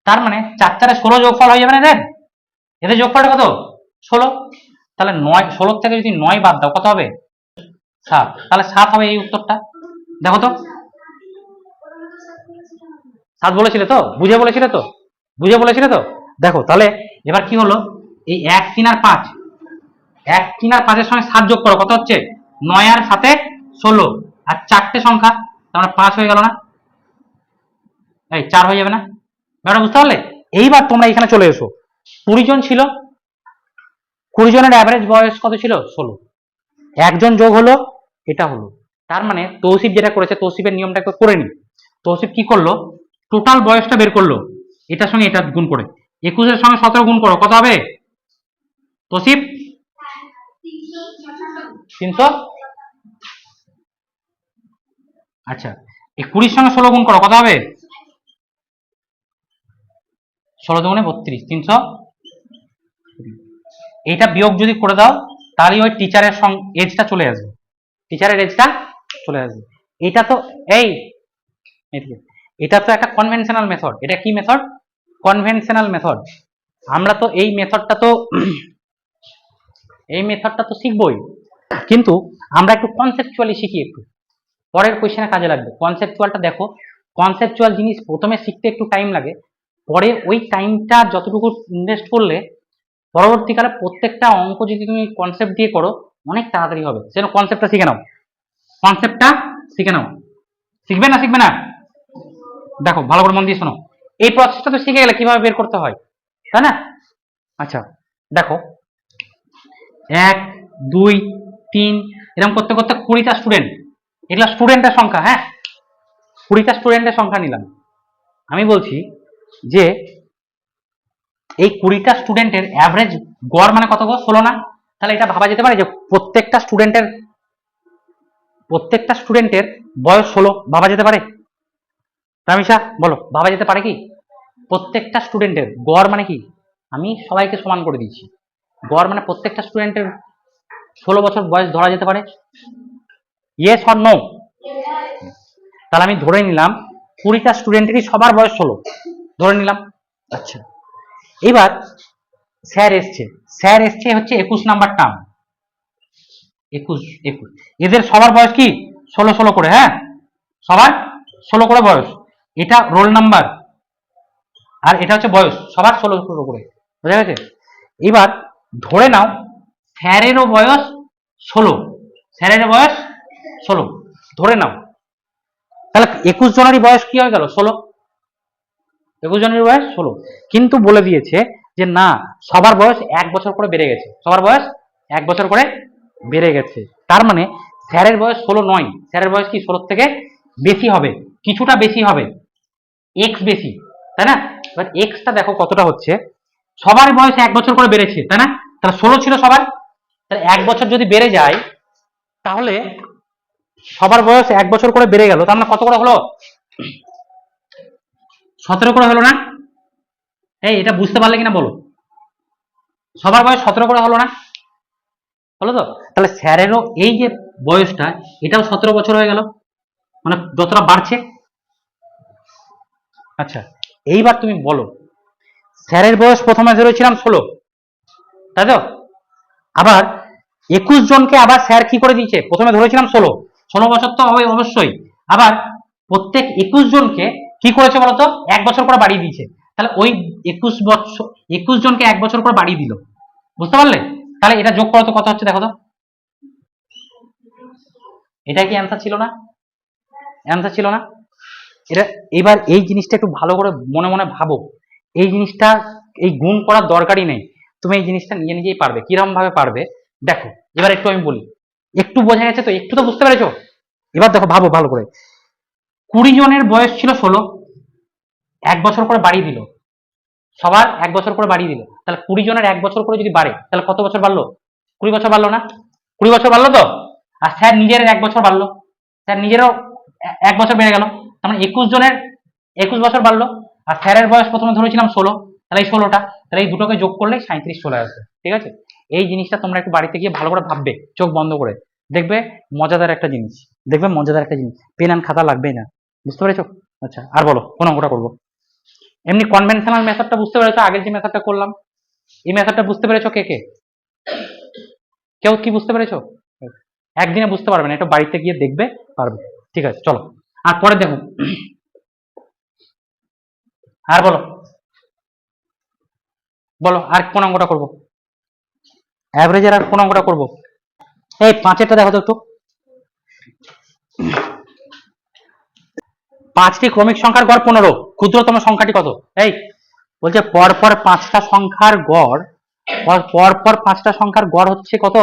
তার মানে 4 4 16 যোগফল হয়ে যাবে না এদের? এদের যোগফলটা কত? 16। তাহলে 9 16 থেকে যদি 9 বাদ দাও কত হবে? 7। তাহলে 7 হবে এই উত্তরটা। দেখো তো, 7 বলেছিলে তো? বুঝে বলেছিলে তো? বুঝে বলেছিলে তো? দেখো তাহলে এবার কি হলো, এই 1 3 আর 5, 1 3 আর 5 এর সঙ্গে 7 যোগ করো, কত হচ্ছে? 9 আর 7 16, আর চারটে সংখ্যা, তার মানে 5 হয়ে গেল না? এই 4 হয়ে যাবে না? ব্যাপারটা বুঝতে পারলে? এইবার তোমরা এখানে চলে এসো, 20 জন ছিল, 20 জনের অ্যাভারেজ বয়স কত ছিল? 16। একজন যোগ হলো, এটা হলো। তার মানে তৌসিফ যেটা করেছে, তৌসিফের নিয়মটা একটু করে নি। তৌসিফ কি করলো? টোটাল বয়সটা বের করলো, এটার সঙ্গে এটা গুণ করে। 21 এর সঙ্গে 17 গুণ করো, কত হবে তৌসিফ? 300। আচ্ছা, এই 20 সঙ্গে 16 গুণ করো, কত হবে? 16 দুগুণে 32, 300। এইটা বিয়োগ যদি করে দাও, তাহলে ওই টিচারের এজটা চলে আসবে, টিচারের এজটা চলে আসবে। এটা তো এই এটা তো একটা কনভেনশনাল মেথড। এটা কি মেথড? Conventional method. আমরা তো এই মেথডটা তো শিখবই, কিন্তু আমরা একটু কনসেপচুয়ালি শিখি, একটু পরের কোশ্চেনে কাজে লাগবে। কনসেপচুয়ালটা দেখো, কনসেপচুয়াল জিনিস প্রথমে শিখতে একটু টাইম লাগে, পরে ওই টাইমটা যতটুকু ইনভেস্ট করলে পরবর্তীকালে প্রত্যেকটা অঙ্ক যদি তুমি কনসেপ্ট দিয়ে করো অনেক তাড়াতাড়ি হবে। সেজন্য কনসেপ্টটা শিখে নাও, কনসেপ্টটা শিখে নাও। শিখবে না? শিখবে না? দেখো ভালো করে মন দিয়ে শোনো, এই প্রসেসটা তো শিখে গেলে কিভাবে বের করতে হয়, তাই না? আচ্ছা দেখো, 1 2 3 এরকম করতে করতে 20টা স্টুডেন্ট, এগুলা স্টুডেন্টের সংখ্যা, হ্যাঁ 20টা স্টুডেন্টের সংখ্যা নিলাম। আমি বলছি যে এই 20টা স্টুডেন্টের অ্যাভারেজ গড় মানে কত গো? 16 না? তাহলে এটা ভাবা যেতে পারে যে প্রত্যেকটা স্টুডেন্টের বয়স 16 ভাবা যেতে পারে? রামিসা বলো, ভাবা যেতে পারে কি? প্রত্যেকটা স্টুডেন্টের গড় মানে কি? আমি সবাইকে সমান করে দিচ্ছি, গড় মানে প্রত্যেকটা স্টুডেন্টের 16 বছর বয়স ধরা যেতে পারে? Yes or no? তাহলে আমি ধরে নিলাম 20টা স্টুডেন্টেরই সবার বয়স 16 ধরে নিলাম। আচ্ছা, এবার স্যার এসছে হচ্ছে 21 নাম্বার টার্ম। 21 21, এদের সবার বয়স কি 16 করে, হ্যাঁ সবার 16 করে বয়স, এটা রোল নাম্বার আর এটা হচ্ছে বয়স, সবার 16 করে, বুঝা গেছে? এবার ধরে নাও স্যারেরও বয়স 16, স্যারেরও বয়স 16 ধরে নাও, তাহলে 21 জনেরই বয়স কি হয়ে গেল 16, 21 জনের বয়স 16, কিন্তু বলে দিয়েছে যে না সবার বয়স 1 বছর করে বেড়ে গেছে, সবার বয়স 1 বছর করে বেড়ে গেছে, তার মানে স্যারের বয়স 16 নয়, স্যারের বয়স কি 16 থেকে বেশি হবে, কিছুটা বেশি হবে, এক্স বেশি, তাই না? এবার এক্সটা দেখো কতটা হচ্ছে, সবার বয়স 1 বছর করে বেড়েছে, তাই না? তাহলে 16 ছিল সবার, তাহলে 1 বছর যদি বেড়ে যায় তাহলে সবার বয়স 1 বছর করে বেড়ে গেল, তার মানে কত করে হলো 17 করে হলো না? এই এটা বুঝতে পারলে কিনা বলো, সবার বয়স 17 করে হলো না, হলো তো? তাহলে স্যারেরও এই যে বয়সটা এটাও 17 বছর হয়ে গেল, মানে যতটা বাড়ছে। আচ্ছা এইবার তুমি বলো, স্যারের বয়স প্রথমে ধরেছিলাম 16, তাই তো? আবার 21 জনকে আবার স্যার কি করে দিয়েছে, প্রথমে ধরেছিলাম 16 বছর তো হবে অবশ্যই, আবার প্রত্যেক 21 জনকে কি করেছে বলতো 1 বছর করে বাড়িয়ে দিয়েছে, তাহলে ওই 21 জনকে 1 বছর করে বাড়িয়ে দিল, বুঝতে পারলে? তাহলে এটা যোগ করো তো কত হচ্ছে দেখো তো, এটা কি অ্যান্সার ছিল না? অ্যান্সার ছিল না এটা? এবার এই জিনিসটা একটু ভালো করে মনে মনে ভাবো, এই জিনিসটা এই গুণ করার দরকারই নেই, তুমি এই জিনিসটা নিজে নিজেই পারবে, কিরকম ভাবে পারবে দেখো। এবার একটু আমি বলি, একটু বোঝা গেছে তো, একটু তো বুঝতে পেরেছো? এবার দেখো ভাবো ভালো করে, 20 জনের বয়স ছিল 16, 1 বছর করে বাড়িয়ে দিল, সবার 1 বছর করে বাড়িয়ে দিল, তাহলে 20 জনের 1 বছর করে যদি বাড়ে তাহলে কত বছর বাড়লো, 20 বছর বাড়লো না? 20 বছর বাড়লো তো, আর স্যার নিজের 1 বছর বাড়লো, স্যার নিজেরও 1 বছর বেড়ে গেল, তার মানে 21 জনের 21 বছর বাড়লো, আর স্যারের বয়স প্রথমে ধরেছিলাম 16, তাহলে এই 16টা, তাহলে এই দুটোকে যোগ করলে 37 চলে আসবে, ঠিক আছে? এই জিনিসটা তোমরা একটু বাড়িতে গিয়ে ভালো করে ভাববে, চোখ বন্ধ করে দেখবে, মজাদার একটা জিনিস, দেখবে মজাদার একটা জিনিস, পেন অ্যান্ড খাতা লাগবেই না, বুঝতে পেরেছো? আচ্ছা আর বলো কোন অঙ্কটা করবো? এমনি কনভেনশনাল মেথডটা বুঝতে পেরেছো, আগের যে মেথডটা করলাম এই মেথডটা বুঝতে পেরেছো কে কে? কেউ কি বুঝতে পেরেছো? একদিনে বুঝতে পারবে না, এটা বাড়িতে গিয়ে দেখবে পারবে, ঠিক আছে চলো আর পরে দেখো, আর বলো বলো আর কোন অঙ্কটা করবো, অ্যাভারেজের আর কোন অঙ্কটা করবো? এই 5-এরটা দেখো তো একটু, 5টি ক্রমিক সংখ্যার গড় 15, ক্ষুদ্রতম সংখ্যাটি কত? এই বলছে পরপর 5টা সংখ্যার গড়, পরপর 5টা সংখ্যার গড় হচ্ছে কত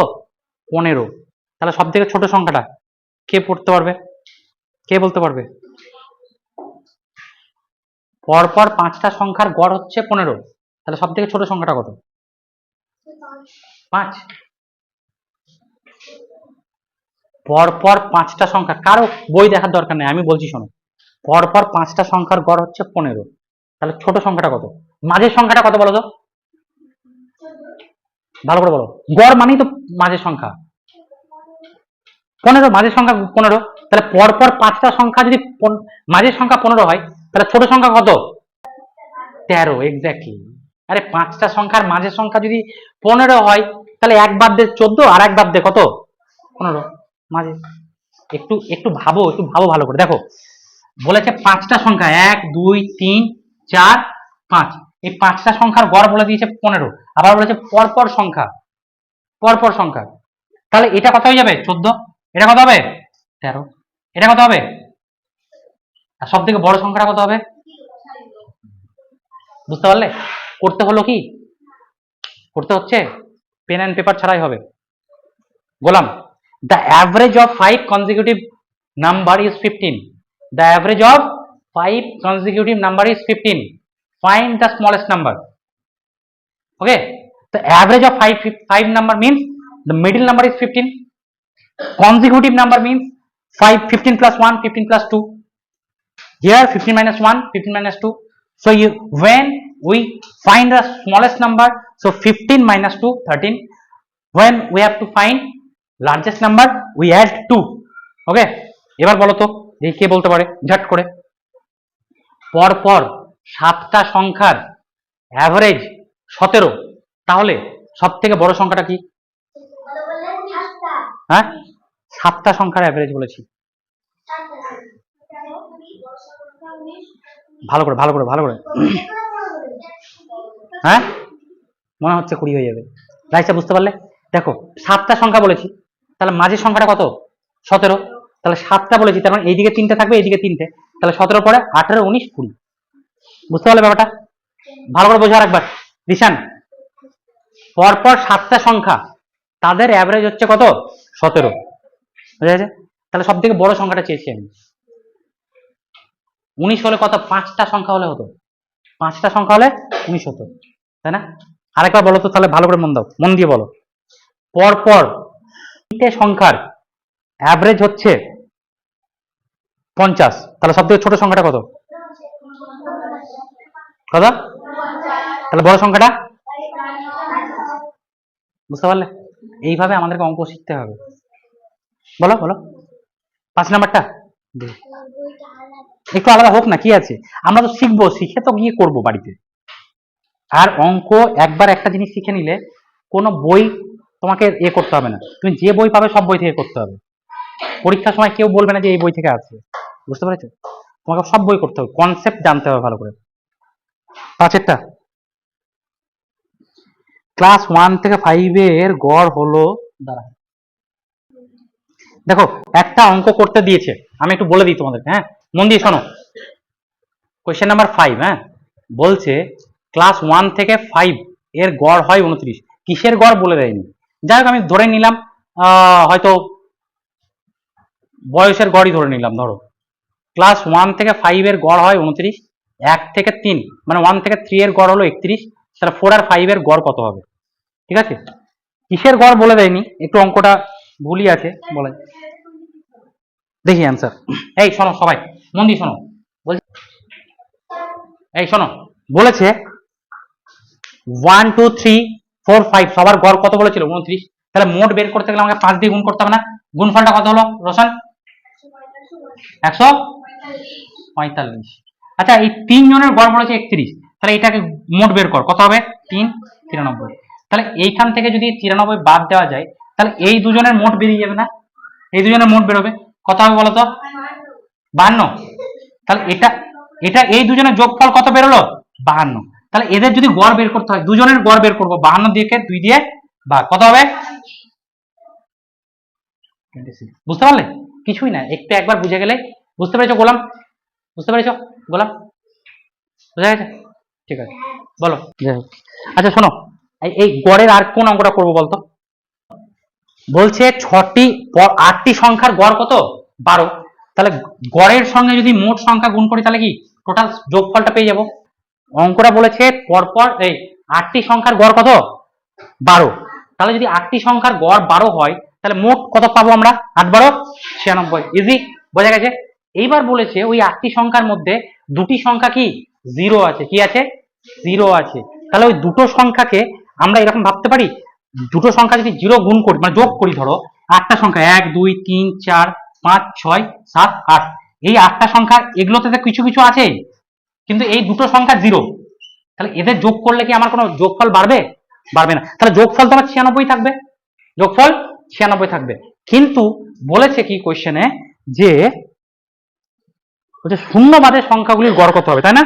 15, তাহলে সব থেকে ছোট সংখ্যাটা কে পড়তে পারবে, কে বলতে পারবে? পরপর 5টা সংখ্যার গড় হচ্ছে 15, তাহলে সব থেকে ছোট সংখ্যাটা কত? 5। পরপর 5টা সংখ্যা, কারো বই দেখার দরকার নেই, আমি বলছি শোনো, পরপর 5টা সংখ্যার গড় হচ্ছে 15, তাহলে ছোট সংখ্যাটা কত, মাঝের সংখ্যাটা কত বলো তো, ভালো করে বলো, গড় মানেই তো মাঝের সংখ্যা, 15 মাঝের সংখ্যা 15, তাহলে পরপর 5টা সংখ্যা যদি মাঝের সংখ্যা 15 হয় তাহলে ছোট সংখ্যা কত? 13, এক্স্যাক্টলি। আরে 5টা সংখ্যার মাঝের সংখ্যা যদি 15 হয় তাহলে এক বাদ দে 14, আর এক বাদ দে কত 15 মাঝে, একটু একটু ভাবো, একটু ভাবো ভালো করে দেখো, বলেছে 5টা সংখ্যা 1 2 3 4 5, এই 5টা সংখ্যার গড় বলে দিয়েছে 15, আবার বলেছে পরপর সংখ্যা, পরপর সংখ্যা, তাহলে এটা কত হয়ে যাবে 14, এটা কত হবে 13, এটা কত হবে, আর সব থেকে বড় সংখ্যাটা কত হবে? বুঝতে পারলে? করতে হলো কি, করতে হচ্ছে পেন অ্যান্ড পেপার ছাড়াই হবে, বললাম the average of 5 consecutive number is 15, the average of 5 consecutive number is 15, find the smallest number. Okay, the average of 5 number means the middle number is 15, consecutive number means 15 plus 1 15 plus 2, here 15 minus 1 15 minus 2, so when we find the smallest number, so 15 minus 2 13, when we have to find largest number we add 2. Okay, এবার বলো তো দেখি কে বলতে পারে ঝট করে, পরপর 7টা সংখ্যার অ্যাভারেজ 17, তাহলে সব থেকে বড় সংখ্যাটা কি? হ্যাঁ, 7টা সংখ্যার অ্যাভারেজ বলেছি। ভালো করে ভালো করে ভালো করে, হ্যাঁ মনে হচ্ছে 20 হয়ে যাবে। রাইসা বুঝতে পারলে? দেখো 7টা সংখ্যা বলেছি, তাহলে মাঝের সংখ্যাটা কত? 17। তাহলে 7টা বলেছি, তার মানে এইদিকে 3টে থাকবে, এইদিকে 3টে, তাহলে 17 পরে 18, 19, 20। বুঝতে পারলে ব্যাপারটা? ভালো করে বোঝা একবার। রিশান, পরপর 7টা সংখ্যা, তাদের অ্যাভারেজ হচ্ছে কত? 17। বুঝা গেছে? তাহলে সব থেকে বড় সংখ্যাটা চেয়েছি আমি। 19 হলে কত? 5টা সংখ্যা হলে হতো, 5টা সংখ্যা হলে 19 হতো, তাই না? আরেকবার বলো তো, তাহলে ভালো করে মন দাও, মন দিয়ে বলো। পরপর 3টে সংখ্যার অ্যাভারেজ হচ্ছে 50, তাহলে সব থেকে ছোট সংখ্যাটা কত? কত? তাহলে বড় সংখ্যাটা? বুঝতে পারলে? এইভাবে আমাদেরকে অঙ্ক শিখতে হবে। বলো বলো, 5 নাম্বারটা একটু আলাদা হোক না, কি আছে, আমরা তো শিখবো, শিখে তো গিয়ে করবো বাড়িতে। আর অঙ্ক একবার একটা জিনিস শিখে নিলে কোনো বই তোমাকে করতে হবে না, তুমি যে বই পাবে সব বই থেকে করতে হবে। পরীক্ষার সময় কেউ বলবে না যে এই বই থেকে আছে, বুঝতে পেরেছো? তোমাকে সব বই করতে হবে, কনসেপ্ট জানতে হবে ভালো করে। 5এরটা, ক্লাস 1 থেকে 5 এর গড় হলো, দাঁড়া দেখো একটা অঙ্ক করতে দিয়েছে, আমি একটু বলে দিই তোমাদের, হ্যাঁ মন দিয়ে শোনো। কোয়েশ্চেন নাম্বার 5, হ্যাঁ বলছে ক্লাস 1 থেকে 5 এর গড় হয় 29। কিসের গড় বলে দেয়নি, যাই হোক আমি ধরে নিলাম হয়তো বয়সের গড়ই ধরে নিলাম। ধরো ক্লাস 1 থেকে 5 এর গড় হয় 29, 1 থেকে 3 মানে 1 থেকে 3 এর গড় হলো 31, তাহলে 4 আর 5 এর গড় কত হবে? ঠিক আছে, কিসের গড় বলে দেয়নি, একটু অঙ্কটা ভুলই আছে বলে। দেখি অ্যান্সার। এই শোনো সবাই, মন দিয়ে শোনো, বলছি এই শোনো, বলেছে 1 2 3 4 5 সবার গড় কত বলেছিল? 29। তাহলে মোট বের করতে গেলে আমাকে 5 দিয়ে গুণ করতে হবে না? গুণফলটা কত হলো রোশন? 145। আচ্ছা এই 3 জনের গড় বলেছে 31, তাহলে এটাকে মোট বের কর, কত হবে? 3 93। তাহলে এইখান থেকে যদি 93 বাদ দেওয়া যায়, তাহলে এই দুজনের মোট বেরিয়ে যাবে না? এই দুজনের মোট বেরোবে, কত হবে বলো তো? 52। তাহলে এটা এটা এই দুজনের যোগফল কত বেরোলো? 52। তাহলে এদের যদি গড় বের করতে হয়, দুজনের গড় বের করবো, 52 দিয়ে 2 দিয়ে ভাগ, কত হবে? 26। বুঝতে পারলে? কিছুই না, একটু একবার বুঝে গেলে। বুঝতে পেরেছো গোলাম? বুঝতে পেরেছো গোলাম? বুঝা গেছে? ঠিক আছে, বলো। আচ্ছা শোনো, এই গড়ের আর কোন অঙ্কটা করবো বলতো? বলছে 8টি সংখ্যার গড় কত? 12। তাহলে গড়ের সঙ্গে যদি মোট সংখ্যা গুণ করি, তাহলে কি টোটাল যোগফলটা পেয়ে যাবো। অঙ্কটা বলেছে পরপর এই 8টি সংখ্যার গড় কত? 12। তাহলে যদি 8টি সংখ্যার গড় 12 হয়, তাহলে মোট কত পাবো আমরা? 8 12 96। ইজি, বোঝা গেছে? এইবার বলেছে ওই 8টি সংখ্যার মধ্যে দুটি সংখ্যা কি জিরো আছে, কি আছে? জিরো আছে। তাহলে ওই দুটো সংখ্যাকে আমরা এরকম ভাবতে পারি, দুটো সংখ্যা যদি জিরো গুণ করি মানে যোগ করি, ধরো 8টা সংখ্যা 1 2 3 4 5 6 7 8, এই 8টা সংখ্যা এগুলোতে তো কিছু কিছু আছে, কিন্তু এই দুটো সংখ্যা জিরো, তাহলে এদের যোগ করলে কি আমার কোনো যোগফল বাড়বে? বাড়বে না। তাহলে যোগফল তো আমার 96 থাকবে, যোগফল 96 থাকবে। কিন্তু বলেছে কি কোশ্চেনে যে শূন্য বাদে সংখ্যাগুলির গড় কত হবে, তাই না?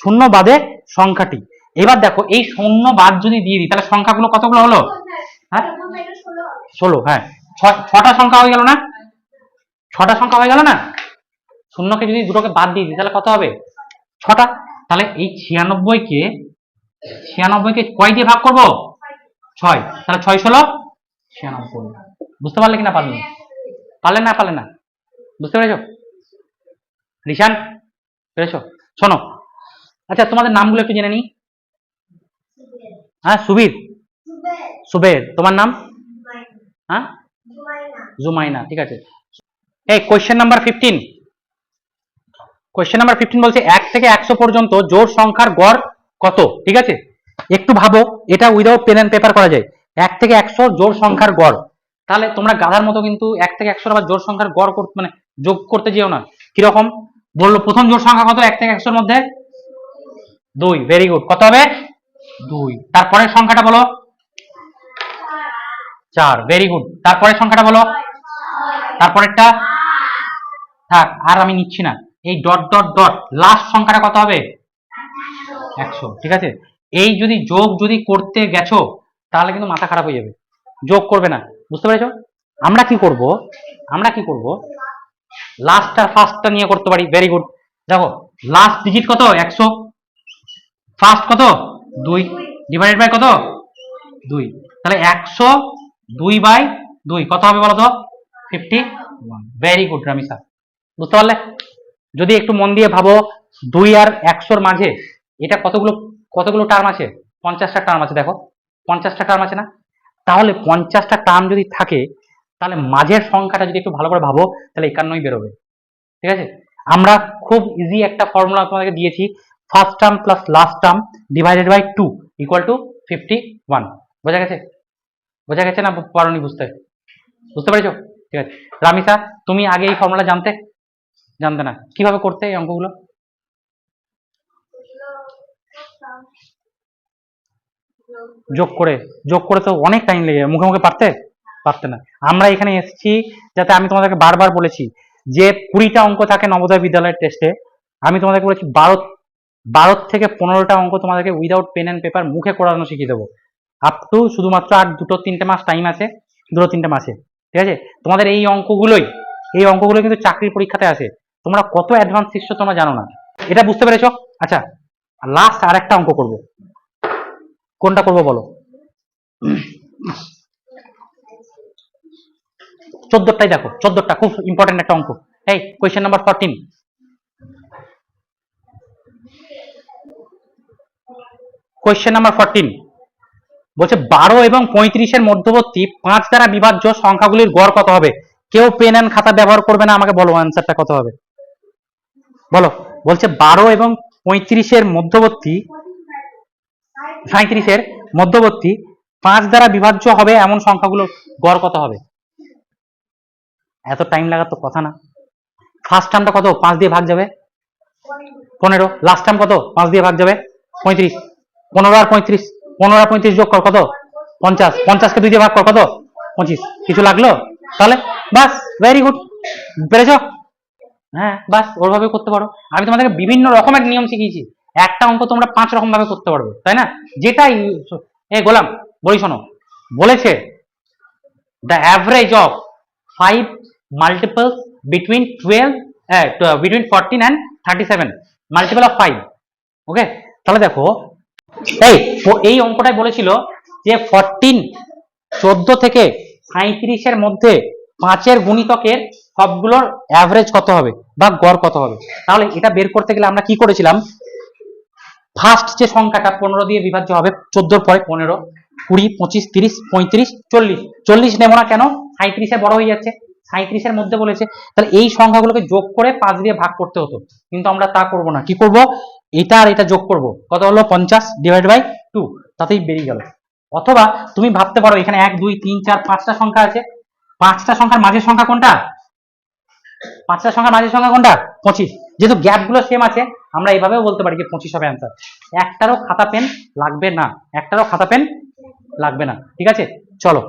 শূন্য বাদে সংখ্যাটি। এবার দেখো এই শূন্য বাদ যদি দিয়ে দিই, তাহলে সংখ্যাগুলো কতগুলো হলো? হ্যাঁ 16। হ্যাঁ 6টা সংখ্যা হয়ে গেল না? 6টা সংখ্যা হয়ে গেল না? শূন্যকে যদি দুটোকে বাদ দিয়ে দিই, তাহলে কত হবে? 6টা। তাহলে এই 96কে কয় দিয়ে ভাগ করব? 6। তাহলে 6 16 96। বুঝতে পারলে কিনা? পারলে না? পারলে না? বুঝতে পেরেছো রিশান? পেরেছো? শোনো, আচ্ছা তোমাদের নামগুলো একটু জেনে নিই। হ্যাঁ সুবীর, সুবের, তোমার নাম? হ্যাঁ জুমাইনা, ঠিক আছে। এই কোয়েশ্চেন নাম্বার 15, কোয়েশ্চেন নাম্বার 15 বলছে 1 থেকে 100 পর্যন্ত জোড় সংখ্যার গড় কত? ঠিক আছে, একটু ভাবো, এটা উইদাউট পেন এন্ড পেপার করা যায়। 1 থেকে 100 জোড় সংখ্যার গড়, তাহলে তোমরা গাধার মতো কিন্তু 1 থেকে 100 আবার জোড় সংখ্যার গড় করতে মানে যোগ করতে যেও না। কিরকম বললো? প্রথম জোড় সংখ্যা কত 1 থেকে 100 এর মধ্যে? 2। ভেরি গুড, কত হবে? 2। তারপরের সংখ্যাটা বলো? 4। ভেরি গুড, তারপরের সংখ্যাটা বলো? তারপরেরটা থাক, আর আমি নিচ্ছি না। এই ডট ডট ডট লাস্ট সংখ্যাটা কত হবে? 100। ঠিক আছে, এই যদি যোগ যদি করতে গেছো তাহলে কিন্তু মাথা খারাপ হয়ে যাবে, যোগ করবে না, বুঝতে পেরেছো? আমরা কি করব, আমরা কি করব, লাস্ট আর ফার্স্টটা নিয়ে করতে পারি। Very good. দেখো লাস্ট ডিজিট কত? 100, ফার্স্ট কত? 2, ডিভাইডেড বাই কত? 2। তাহলে 102/2 কত হবে বলো তো? 51। ভেরি গুড রামিসা, বুঝতে পারলে? যদি একটু মন দিয়ে ভাবো, 2 আর 100-র মাঝে এটা কতগুলো কতগুলো টার্ম আছে? 50টা টার্ম আছে। দেখো 50টা টার্ম আছে না? তাহলে 50টা টার্ম যদি থাকে, তাহলে মাঝের সংখ্যাটা যদি একটু ভালো করে ভাবো, তাহলে 51ই বেরোবে। ঠিক আছে, আমরা খুব ইজি একটা ফর্মুলা তোমাদেরকে দিয়েছি, first term plus last term divided by 2 equal to 51। বোঝা গেছে? বোঝা গেছে না পারোনি বুঝতে? বুঝতে পেরেছো? ঠিক আছে রামিসা, তুমি আগে এই ফর্মুলা জানতে? জানতে না, কিভাবে করতে এই অঙ্কগুলো? যোগ করে, যোগ করে তো অনেক টাইম লেগে মুখে মুখে পারতে পারতে না। আমরা এখানে এসেছি যাতে, আমি তোমাদেরকে বারবার বলেছি যে 20টা অঙ্ক থাকে নবোদয় বিদ্যালয়ের টেস্টে, আমি তোমাদেরকে বলেছি 12 থেকে 15টা অঙ্ক তোমাদেরকে উইদাউট পেন অ্যান্ড পেপার মুখে করানো শিখিয়ে দেবো। আপ টু শুধুমাত্র আর 2-3টে মাস টাইম আছে, 2-3টে মাসে। ঠিক আছে, তোমাদের এই অঙ্কগুলো কিন্তু চাকরির পরীক্ষাতে আসে। তোমরা কত অ্যাডভান্স শিখছো তোমরা জানো না, এটা বুঝতে পেরেছো? আচ্ছা, লাস্ট আর একটা অঙ্ক করবো, কোনটা করবো বলো? 14টাই দেখো, 14টা খুব ইম্পর্টেন্ট একটা অঙ্ক। এই কোয়েশ্চেন নাম্বার 14, কোয়েশ্চেন নাম্বার 14 বলছে 12 এবং 35-এর মধ্যবর্তী 5 দ্বারা বিভাজ্য সংখ্যাগুলির গড় কত হবে? কেউ পেন অ্যান্ড খাতা ব্যবহার করবে না, আমাকে বলো অ্যান্সারটা কত হবে বলো। বলছে 12 এবং 35-এর মধ্যবর্তী, 37-এর মধ্যবর্তী 5 দ্বারা বিভাজ্য হবে এমন সংখ্যাগুলোর গড় কত হবে? এত টাইম লাগার তো কথা না। ফার্স্ট টার্মটা কত? 5 দিয়ে ভাগ যাবে 15, লাস্ট টার্ম কত? 5 দিয়ে ভাগ যাবে 35, 15 আর 35, 15 আর 35 যোগ কর কত? 50, 50কে 2 দিয়ে ভাগ কর কত? 25। কিছু লাগলো? তাহলে বাস, ভেরি গুড, পেরেছো? হ্যাঁ বাস, ওইভাবে করতে পারো। আমি তোমাদেরকে বিভিন্ন রকমের নিয়ম শিখিয়েছি, একটা অঙ্ক তোমরা 5 রকম ভাবে করতে পারবে, তাই না? যেটাই গোলাম বলি শোনো, বলেছে the average of 5 multiples between 14 and 37 multiple of 5। ওকে, তাহলে দেখো এই অঙ্কটাই বলেছিল যে 14 থেকে 37-এর মধ্যে 5-এর গুণিতকের সবগুলোর অ্যাভারেজ কত হবে বা গড় কত হবে। তাহলে এটা বের করতে গেলে আমরা কি করেছিলাম, ফার্স্ট যে সংখ্যাটা 15 দিয়ে বিভাজ্য হবে, 14-র পরে 15, 20, 25, 30, 35, 40, 40 নেবো না কেন? 37-এ বড় হয়ে যাচ্ছে, 37-এর মধ্যে বলেছে, তাহলে এই সংখ্যাগুলোকে যোগ করে 5 দিয়ে ভাগ করতে হতো, কিন্তু আমরা তা করব না। কি করব, এটা আর এটা যোগ করব, কত হলো? 50 ডিভাইড বাই 2, তাতেই বেরিয়ে গেল। অথবা তুমি ভাবতে পারো এখানে 1, 2, 3, 4, 5টা সংখ্যা আছে, 5টা সংখ্যার মাঝের সংখ্যা কোনটা? 5টা সংখ্যার মাঝের সংখ্যা কোনটা? 25। যেহেতু গ্যাপ গুলো সেম আছে, আমরা এইভাবেও বলতে পারি যে 25 হবে অ্যান্সার। একটারও খাতা পেন লাগবে না, একটারও খাতা পেন লাগবে না। ঠিক আছে, চলো।